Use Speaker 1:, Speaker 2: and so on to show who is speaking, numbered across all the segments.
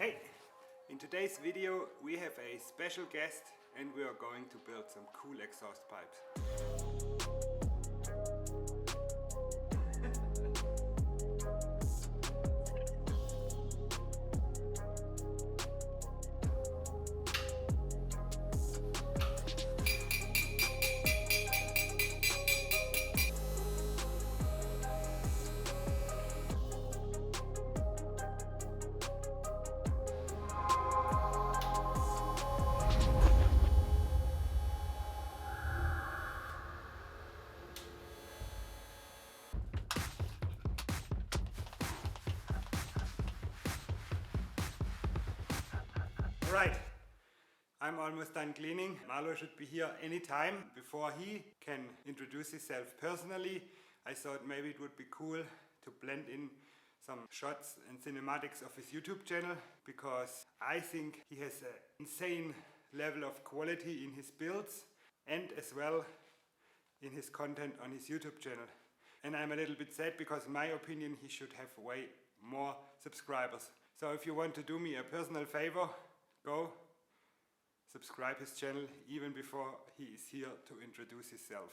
Speaker 1: Hey! In today's video we have a special guest and we are going to build some cool exhaust pipes. Alright, I'm almost done cleaning. Marlo should be here anytime. Before he can introduce himself personally, I thought maybe it would be cool to blend in some shots and cinematics of his YouTube channel, because I think he has an insane level of quality in his builds and as well in his content on his YouTube channel. And I'm a little bit sad because in my opinion he should have way more subscribers. So if you want to do me a personal favor, go subscribe his channel even before he is here to introduce himself.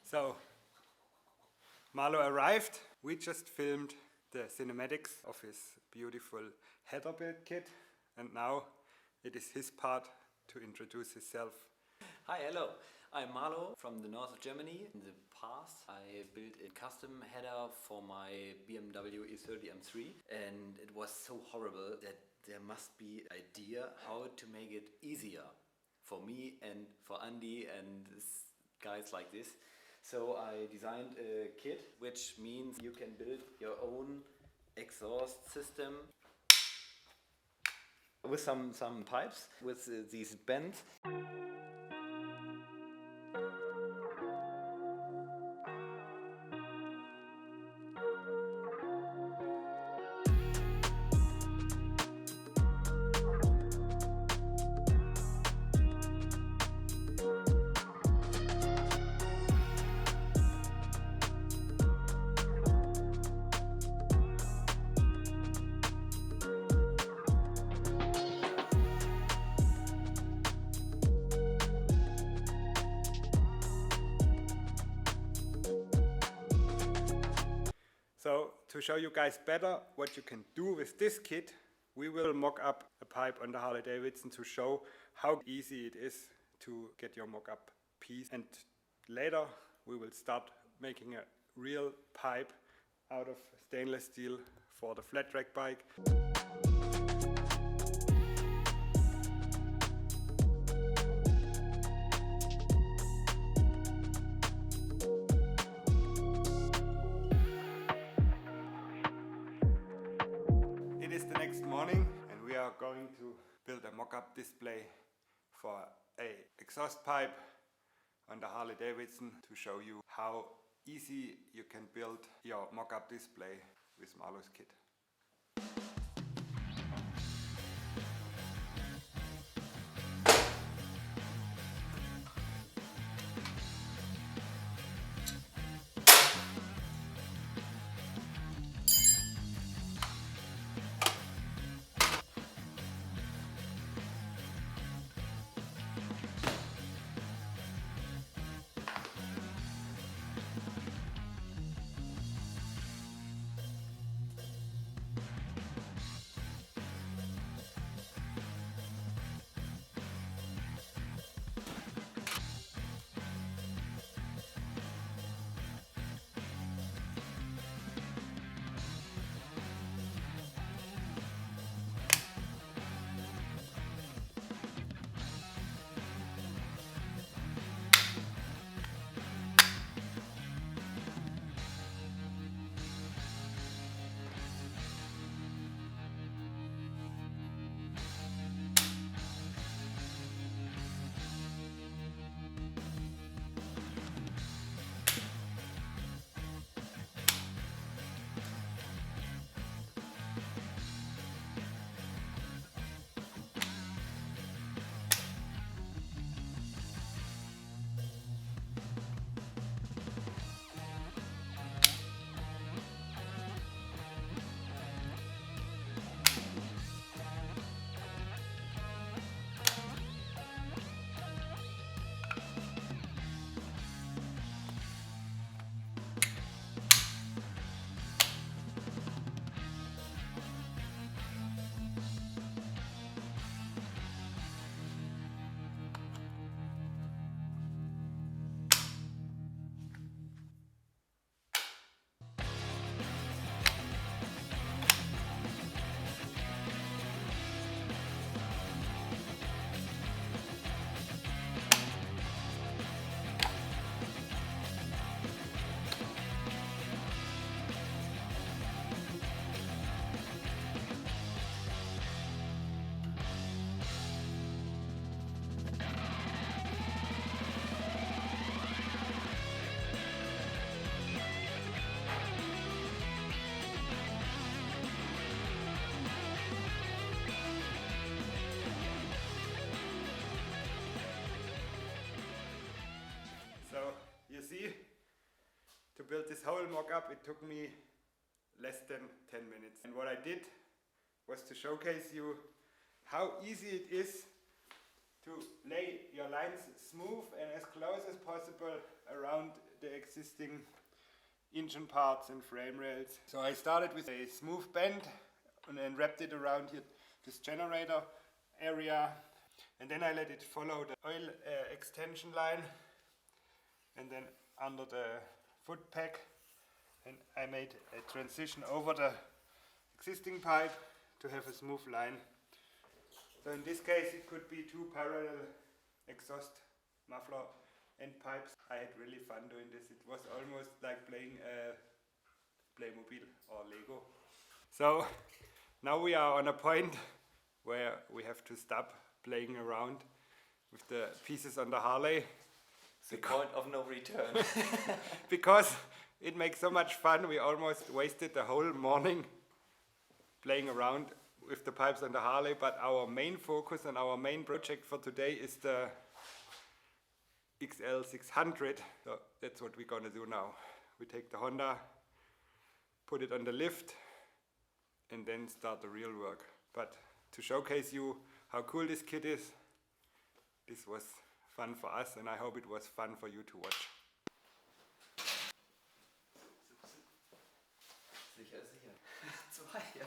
Speaker 1: So, Marlo arrived. We just filmed the cinematics of his beautiful header build kit, and now it is his part to introduce himself.
Speaker 2: Hi, hello. I'm Marlo from the north of Germany. In the past I built a custom header for my BMW E30 M3, and it was so horrible that there must be an idea how to make it easier for me and for Andy and guys like this. So I designed a kit, which means you can build your own exhaust system with some pipes with these bends.
Speaker 1: So, to show you guys better what you can do with this kit, we will mock up a pipe on the Harley Davidson to show how easy it is to get your mock-up piece. And later we will start making a real pipe out of stainless steel for the flat track bike. It is the next morning and we are going to build a mock-up display for a exhaust pipe on the Harley Davidson to show you how easy you can build your mock-up display with Marlo's kit. To build this whole mock-up, it took me less than 10 minutes. And what I did was to showcase you how easy it is to lay your lines smooth and as close as possible around the existing engine parts and frame rails. So I started with a smooth bend and then wrapped it around here, this generator area, and then I let it follow the oil extension line, and then under the foot pack, and I made a transition over the existing pipe to have a smooth line. So in this case it could be two parallel exhaust muffler end pipes. I had really fun doing this. It was almost like playing Playmobil or Lego. So now we are on a point where we have to stop playing around with the pieces on the Harley.
Speaker 2: The point of no return.
Speaker 1: Because it makes so much fun. We almost wasted the whole morning playing around with the pipes on the Harley, but our main focus and our main project for today is the XL600. So that's what we're gonna do now. We take the Honda, put it on the lift, and then start the real work. But to showcase you how cool this kit is, this was fun for us, and I hope it was fun for you to watch.
Speaker 2: Sicher ist sicher. Zwei, ja,